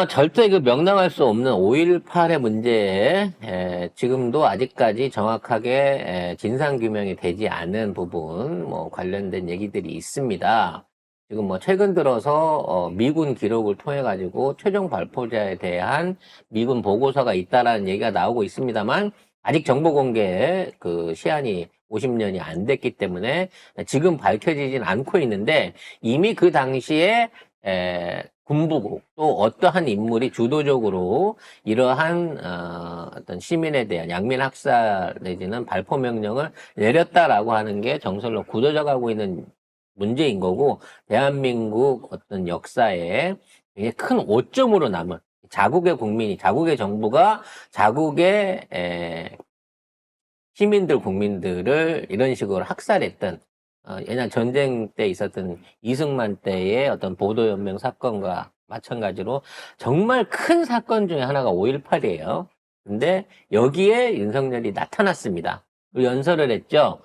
절대 그 명랑할 수 없는 5.18의 문제에 지금도 아직까지 정확하게 진상규명이 되지 않은 부분, 관련된 얘기들이 있습니다. 지금 최근 들어서 미군 기록을 통해 가지고 최종 발포자에 대한 미군 보고서가 있다라는 얘기가 나오고 있습니다만 아직 정보 공개 그 시한이 50년이 안 됐기 때문에 지금 밝혀지진 않고 있는데 이미 그 당시에 군부국 또 어떠한 인물이 주도적으로 이러한 어떤 시민에 대한 양민 학살 내지는 발포 명령을 내렸다라고 하는 게 정설로 굳어져 가고 있는 문제인 거고 대한민국 어떤 역사에 굉장히 큰 오점으로 남은 자국의 국민이 자국의 정부가 자국의 시민들 국민들을 이런 식으로 학살했던 옛날 전쟁 때 있었던 이승만 때의 어떤 보도연맹 사건과 마찬가지로 정말 큰 사건 중에 하나가 5.18이에요. 근데 여기에 윤석열이 나타났습니다. 연설을 했죠.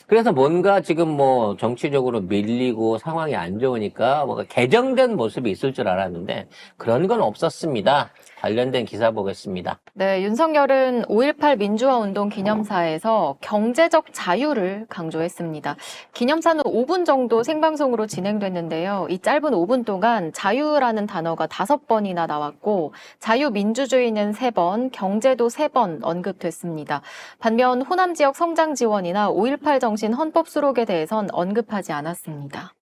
그래서 뭔가 지금 정치적으로 밀리고 상황이 안 좋으니까 뭔가 개정된 모습이 있을 줄 알았는데 그런 건 없었습니다. 관련된 기사 보겠습니다. 네, 윤석열은 5.18 민주화 운동 기념사에서 경제적 자유를 강조했습니다. 기념사는 5분 정도 생방송으로 진행됐는데요. 이 짧은 5분 동안 자유라는 단어가 5번이나 나왔고 자유민주주의는 3번, 경제도 3번 언급됐습니다. 반면 호남 지역 성장 지원이나 5.18 정신 헌법 수록에 대해선 언급하지 않았습니다.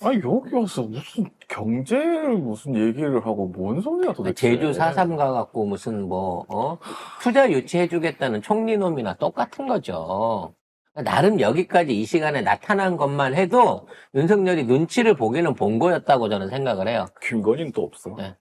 아니, 여기 와서 무슨 경제를 무슨 얘기를 하고 뭔 소리야 도대체. 제주 4.3 가갖고 무슨 투자 유치해주겠다는 총리놈이나 똑같은 거죠. 나름 여기까지 이 시간에 나타난 것만 해도 윤석열이 눈치를 보기는 본 거였다고 저는 생각을 해요. 김건희는 또 없어. 네.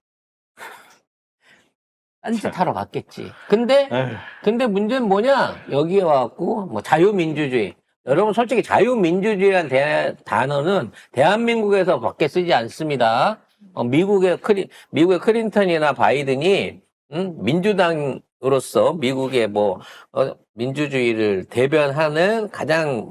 딴짓하러 갔겠지. 근데 문제는 뭐냐? 여기에 와갖고 자유민주주의. 여러분 솔직히 자유민주주의라는 단어는 대한민국에서 밖에 쓰지 않습니다. 미국의 클린턴이나 바이든이 민주당으로서 미국의 민주주의를 대변하는 가장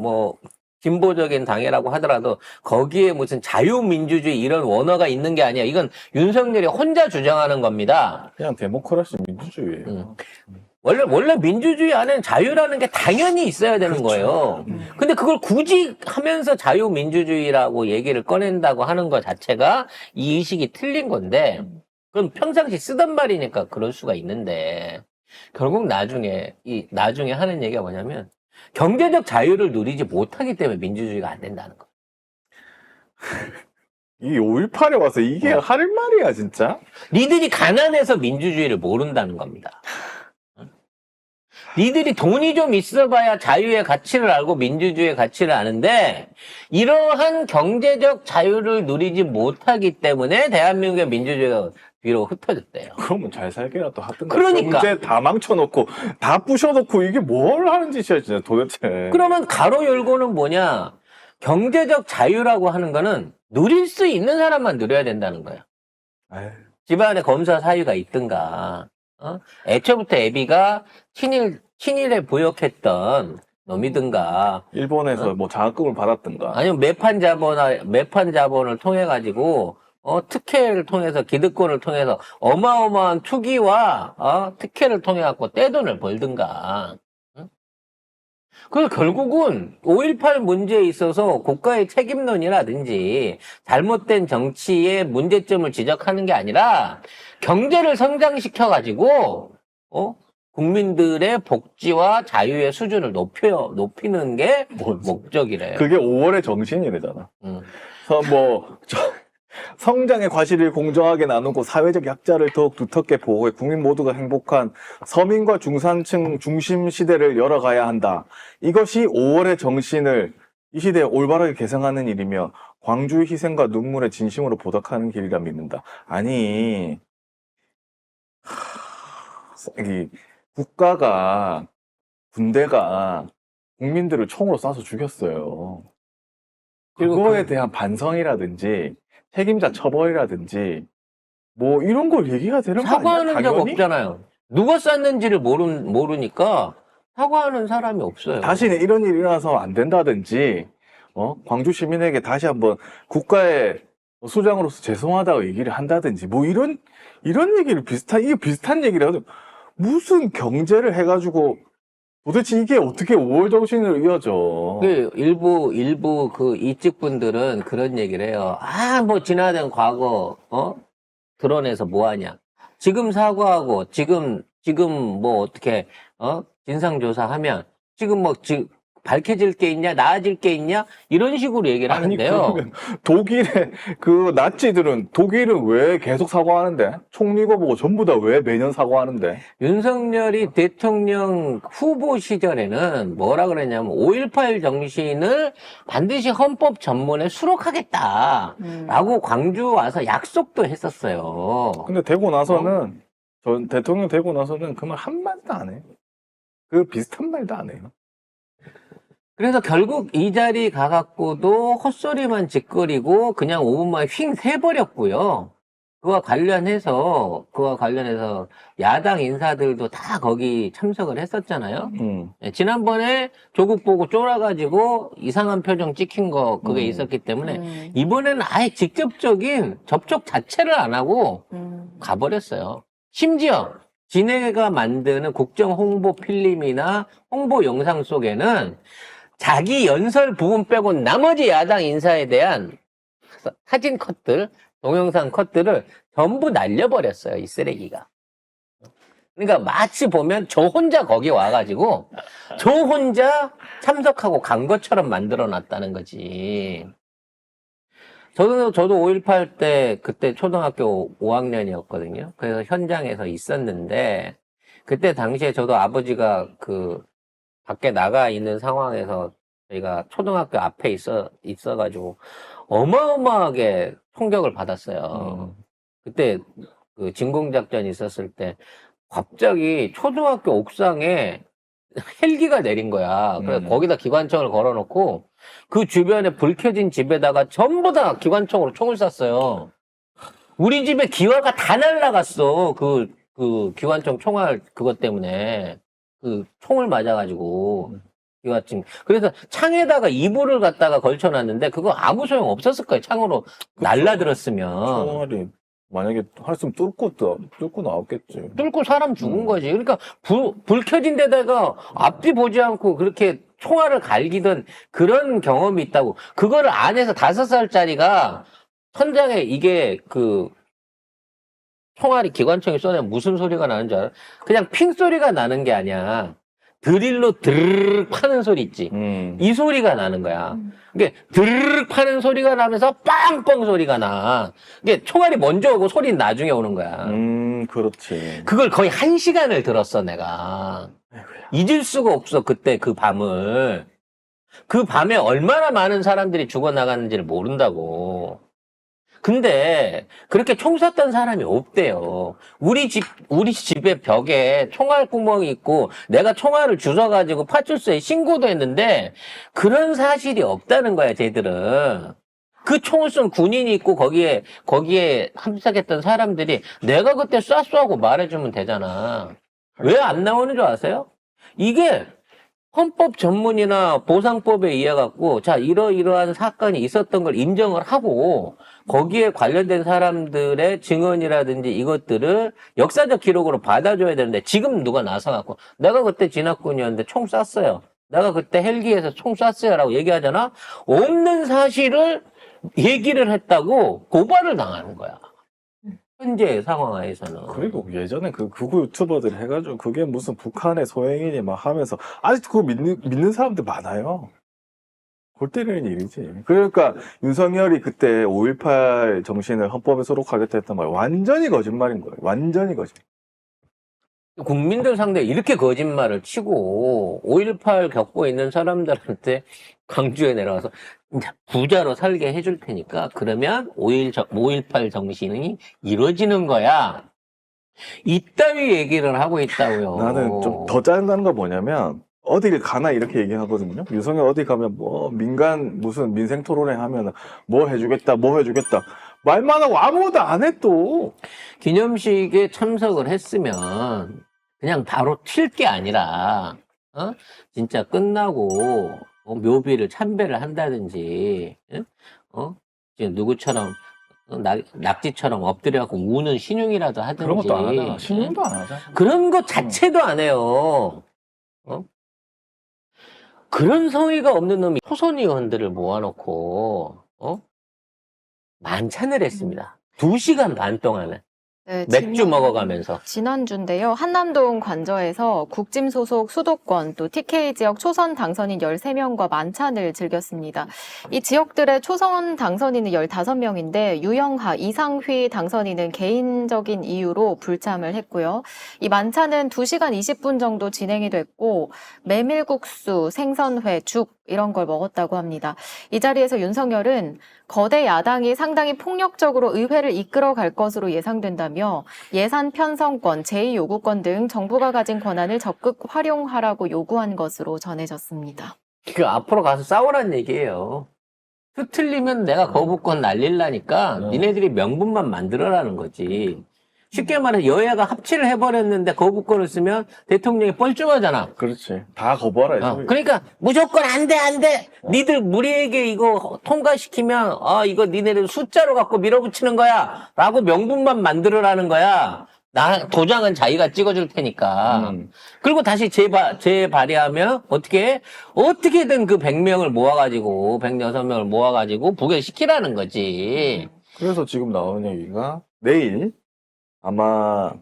진보적인 당이라고 하더라도 거기에 무슨 자유민주주의 이런 원어가 있는 게 아니야. 이건 윤석열이 혼자 주장하는 겁니다. 그냥 데모크라시 민주주의예요. 원래 민주주의 안에는 자유라는 게 당연히 있어야 되는 거예요. 근데 그걸 굳이 하면서 자유민주주의라고 얘기를 꺼낸다고 하는 것 자체가 이 의식이 틀린 건데, 그럼 평상시 쓰던 말이니까 그럴 수가 있는데, 결국 나중에 하는 얘기가 뭐냐면, 경제적 자유를 누리지 못하기 때문에 민주주의가 안 된다는 거. 이 5.18에 와서 이게 할 말이야, 진짜? 니들이 가난해서 민주주의를 모른다는 겁니다. 니들이 돈이 좀 있어봐야 자유의 가치를 알고 민주주의의 가치를 아는데 이러한 경제적 자유를 누리지 못하기 때문에 대한민국의 민주주의가 뒤로 흩어졌대요. 그러면 잘 살게라도 하든가. 그러니까. 경제 다 망쳐놓고 다 부셔놓고 이게 뭘 하는 짓이야 진짜 도대체. 그러면 가로 열고는 뭐냐? 경제적 자유라고 하는 거는 누릴 수 있는 사람만 누려야 된다는 거야. 에휴. 집안에 검사 사유가 있든가. 애초부터 애비가 친일에 부역했던 놈이든가. 일본에서 장학금을 받았든가. 아니면 매판 자본을 통해 가지고 특혜를 통해서 기득권을 통해서 어마어마한 투기와 특혜를 통해 갖고 떼돈을 벌든가. 응? 그래서 결국은 5.18 문제에 있어서 국가의 책임론이라든지 잘못된 정치의 문제점을 지적하는 게 아니라 경제를 성장시켜 가지고 국민들의 복지와 자유의 수준을 높이는 게 목적이래. 그게 5월의 정신이래잖아. 그래서 성장의 과실을 공정하게 나누고 사회적 약자를 더욱 두텁게 보호해 국민 모두가 행복한 서민과 중산층 중심 시대를 열어가야 한다. 이것이 5월의 정신을 이 시대에 올바르게 개성하는 일이며 광주의 희생과 눈물에 진심으로 보답하는 길이라 믿는다. 아니, 이 군대가 국민들을 총으로 쏴서 죽였어요. 그거에 대한 반성이라든지 책임자 처벌이라든지 이런 걸 얘기가 되는 거 아니야? 사과하는 적 당연히? 없잖아요. 누가 쐈는지를 모르니까 사과하는 사람이 없어요. 다시는 이런 일이 일어나서 안 된다든지 광주 시민에게 다시 한번 국가의 수장으로서 죄송하다고 얘기를 한다든지 뭐 이런 얘기를 이게 비슷한 얘기를 하죠. 무슨 경제를 해가지고 도대체 이게 어떻게 5월 정신을 이어져? 그 일부 그 이직 분들은 그런 얘기를 해요. 뭐 지나간 과거 드러내서 뭐 하냐? 지금 사과하고 지금 뭐 어떻게 진상조사하면 지금 뭐 밝혀질 게 있냐, 나아질 게 있냐 이런 식으로 얘기를 하는데요. 그러면 독일의 그 나치들은 독일은 왜 계속 사과하는데? 총리고 뭐고 전부 다 왜 매년 사과하는데? 윤석열이 대통령 후보 시절에는 뭐라 그랬냐면 5.18 정신을 반드시 헌법 전문에 수록하겠다라고 광주 와서 약속도 했었어요. 근데 되고 나서는 전 대통령 되고 나서는 그 말 한마디도 안 해요. 그 비슷한 말도 안 해요. 그래서 결국 이 자리 가갖고도 헛소리만 짓거리고 그냥 5분만 휙 새버렸고요. 그와 관련해서 야당 인사들도 다 거기 참석을 했었잖아요. 지난번에 조국 보고 쫄아가지고 이상한 표정 찍힌 거 그게 있었기 때문에 이번에는 아예 직접적인 접촉 자체를 안 하고 가버렸어요. 심지어 진해가 만드는 국정 홍보 필름이나 홍보 영상 속에는 자기 연설 부분 빼고 나머지 야당 인사에 대한 사진 컷들, 동영상 컷들을 전부 날려버렸어요, 이 쓰레기가. 그러니까 마치 보면 저 혼자 거기 와가지고 저 혼자 참석하고 간 것처럼 만들어 놨다는 거지. 저도 5.18 때 그때 초등학교 5학년이었거든요. 그래서 현장에서 있었는데 그때 당시에 저도 아버지가 그 밖에 나가 있는 상황에서 저희가 초등학교 앞에 있어가지고 어마어마하게 총격을 받았어요. 그때 그 진공작전이 있었을 때 갑자기 초등학교 옥상에 헬기가 내린 거야. 그래서 거기다 기관총을 걸어놓고 그 주변에 불 켜진 집에다가 전부 다 기관총으로 총을 쐈어요. 우리 집에 기와가 다 날라갔어. 그 기관총 총알 그것 때문에. 그 총을 맞아가지고 기관총. 그래서 창에다가 이불을 갖다가 걸쳐놨는데 그거 아무 소용 없었을 거예요. 창으로 날라들었으면. 총알이 만약에 했으면 뚫고 나왔겠지. 뚫고 사람 죽은 거지. 그러니까 불 켜진 데다가 앞뒤 보지 않고 그렇게 총알을 갈기던 그런 경험이 있다고. 그거를 안에서 5살짜리가 천장에 이게 그 총알이 기관총이 쏘면 무슨 소리가 나는 줄 알아? 그냥 핑 소리가 나는 게 아니야. 드릴로 드르륵 파는 소리 있지. 이 소리가 나는 거야. 이게 드르륵 파는 소리가 나면서 빵빵 소리가 나. 이게 총알이 먼저 오고 소리는 나중에 오는 거야. 그렇지. 그걸 거의 1시간을 들었어, 내가. 잊을 수가 없어, 그때 그 밤을. 그 밤에 얼마나 많은 사람들이 죽어나갔는지를 모른다고. 근데 그렇게 총 쐈던 사람이 없대요. 우리 집의 벽에 총알 구멍이 있고 내가 총알을 주워가지고 파출소에 신고도 했는데 그런 사실이 없다는 거야, 쟤들은. 그 총을 쏜 군인이 있고 거기에 함석했던 사람들이 내가 그때 쐈어 하고 말해주면 되잖아. 왜 안 나오는 줄 아세요? 이게 헌법 전문이나 보상법에 의해 갖고 자 이러이러한 사건이 있었던 걸 인정을 하고 거기에 관련된 사람들의 증언이라든지 이것들을 역사적 기록으로 받아줘야 되는데 지금 누가 나서 갖고 내가 그때 진압군이었는데 총 쐈어요. 내가 그때 헬기에서 총 쐈어요라고 얘기하잖아. 없는 사실을 얘기를 했다고 고발을 당하는 거야. 현재 상황에서는. 그리고 예전에 그 극우 유튜버들 해가지고 그게 무슨 북한의 소행이니 막 하면서 아직도 그거 믿는 사람들 많아요. 골 때리는 일이지. 그러니까 윤석열이 그때 5.18 정신을 헌법에 수록하겠다 했던 말 완전히 거짓말인 거예요. 완전히 거짓말. 국민들 상대에 이렇게 거짓말을 치고 5.18 겪고 있는 사람들한테 광주에 내려와서 부자로 살게 해줄 테니까 그러면 5.18 정신이 이루어지는 거야. 이따위 얘기를 하고 있다고요. 나는 좀 더 짜증나는 거 뭐냐면 어딜 가나 이렇게 얘기하거든요. 윤석열 어디 가면 뭐 민간 무슨 민생 토론회 하면 뭐 해주겠다 말만 하고 아무것도 안 해 또. 기념식에 참석을 했으면 그냥 바로 튈 게 아니라 진짜 끝나고 묘비를 참배를 한다든지 지금 누구처럼 낙지처럼 엎드려갖고 우는 신용이라도 하든지. 그런 것도 안 하잖아. 신용도 안 하잖아. 그런 것 자체도 안 해요. 어? 그런 성의가 없는 놈이 초선 의원들을 모아놓고 만찬을 했습니다. 2시간 반 동안은. 네, 맥주 먹어가면서. 지난주인데요. 한남동 관저에서 국짐 소속 수도권 또 TK 지역 초선 당선인 13명과 만찬을 즐겼습니다. 이 지역들의 초선 당선인은 15명인데 유영하, 이상휘 당선인은 개인적인 이유로 불참을 했고요. 이 만찬은 2시간 20분 정도 진행이 됐고 메밀국수, 생선회, 죽 이런 걸 먹었다고 합니다. 이 자리에서 윤석열은 거대 야당이 상당히 폭력적으로 의회를 이끌어 갈 것으로 예상된다며 예산 편성권, 제2요구권 등 정부가 가진 권한을 적극 활용하라고 요구한 것으로 전해졌습니다. 그 앞으로 가서 싸우란 얘기예요. 틀리면 내가 거부권 날릴라니까 니네들이 명분만 만들어라는 거지. 쉽게 말해 여야가 합치를 해버렸는데 거부권을 쓰면 대통령이 뻘쭘하잖아. 그렇지. 다 거부하라. 그러니까 무조건 안 돼. 니들 우리에게 이거 통과시키면 이거 니네들 숫자로 갖고 밀어붙이는 거야 라고 명분만 만들어라는 거야. 나 도장은 자기가 찍어줄 테니까. 그리고 다시 재발의하면 어떻게든 그 100명을 모아가지고 106명을 모아가지고 부결시키라는 거지. 그래서 지금 나오는 얘기가 내일 아마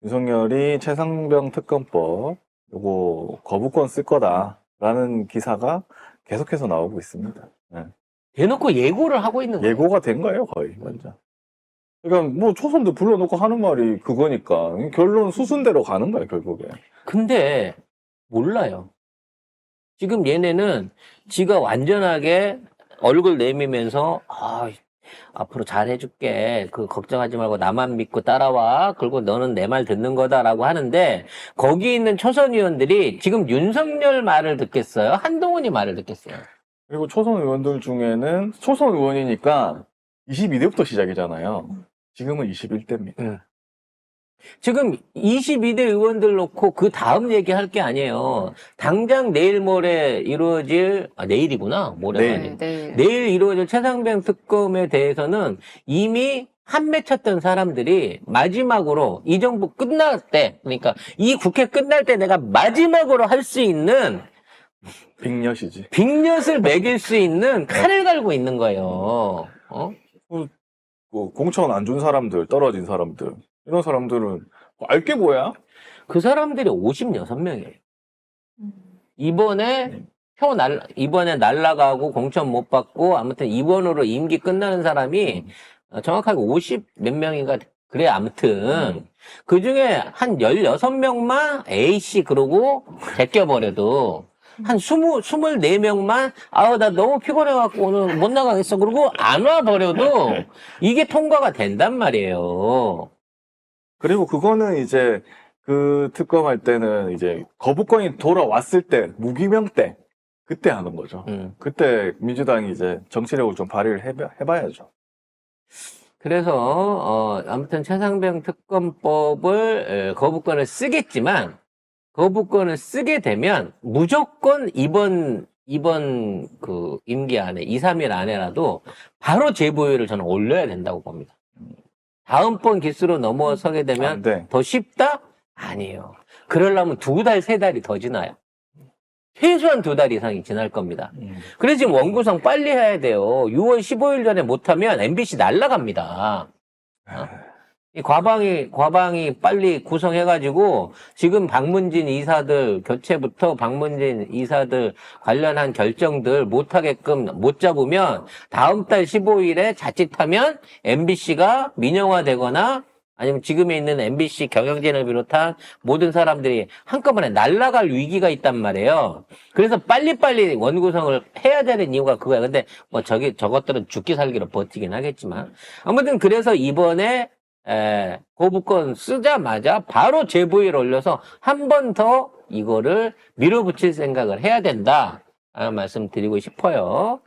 윤석열이 최상병 특검법 요거 거부권 쓸 거다라는 기사가 계속해서 나오고 있습니다. 네. 대놓고 예고를 하고 있는 거예요. 예고가 된 거예요, 거의 완전. 그러니까 뭐 초선들 불러놓고 하는 말이 그거니까 결론 수순대로 가는 거야 결국에. 근데 몰라요. 지금 얘네는 지가 완전하게 얼굴 내미면서 앞으로 잘 해줄게. 걱정하지 말고 나만 믿고 따라와. 그리고 너는 내 말 듣는 거다라고 하는데 거기 있는 초선 의원들이 지금 윤석열 말을 듣겠어요? 한동훈이 말을 듣겠어요? 그리고 초선 의원들 중에는 초선 의원이니까 22대부터 시작이잖아요. 지금은 21대입니다. 지금 22대 의원들 놓고 그 다음 얘기할 게 아니에요. 당장 내일 모레 이루어질 내일이구나. 모레가 아니고. 내일 이루어질 최상병 특검에 대해서는 이미 한 맺혔던 사람들이 마지막으로 이 정부 끝날 때, 그러니까 이 국회 끝날 때 내가 마지막으로 할 수 있는 빅엿이지. 빅엿을 매길 수 있는 칼을 갈고 있는 거예요. 공천 안 준 사람들, 떨어진 사람들, 이런 사람들은 알게 뭐야? 그 사람들이 56명이에요. 이번에 이번에 날라가고 공천 못 받고 아무튼 이번으로 임기 끝나는 사람이 정확하게 50 몇 명인가 그래 아무튼 그 중에 한 16명만 A씨 그러고 제껴버려도 한 24명만 나 너무 피곤해갖고 오늘 못 나가겠어 그러고 안 와버려도 이게 통과가 된단 말이에요. 그리고 그거는 이제 그 특검할 때는 이제 거부권이 돌아왔을 때 무기명 때 그때 하는 거죠. 그때 민주당이 이제 정치력을 좀 발휘를 해봐야죠. 그래서 아무튼 최상병 특검법을 거부권을 쓰겠지만 거부권을 쓰게 되면 무조건 이번 그 임기 안에 2, 3일 안에라도 바로 재보유를 저는 올려야 된다고 봅니다. 다음번 기수로 넘어서게 되면 더 쉽다? 아니에요. 그러려면 2달, 3달이 더 지나요. 최소한 2달 이상이 지날 겁니다. 그래서 지금 원구성 빨리 해야 돼요. 6월 15일 전에 못하면 MBC 날라갑니다. 이 과방이 빨리 구성해가지고 지금 박문진 이사들 교체부터 박문진 이사들 관련한 결정들 못하게끔 못 잡으면 다음 달 15일에 자칫하면 MBC가 민영화되거나 아니면 지금에 있는 MBC 경영진을 비롯한 모든 사람들이 한꺼번에 날아갈 위기가 있단 말이에요. 그래서 빨리빨리 원구성을 해야 되는 이유가 그거야. 근데 뭐 저것들은 죽기 살기로 버티긴 하겠지만 아무튼 그래서 이번에 거부권 쓰자마자 바로 재보유를 올려서 한 번 더 이거를 밀어붙일 생각을 해야 된다. 말씀드리고 싶어요.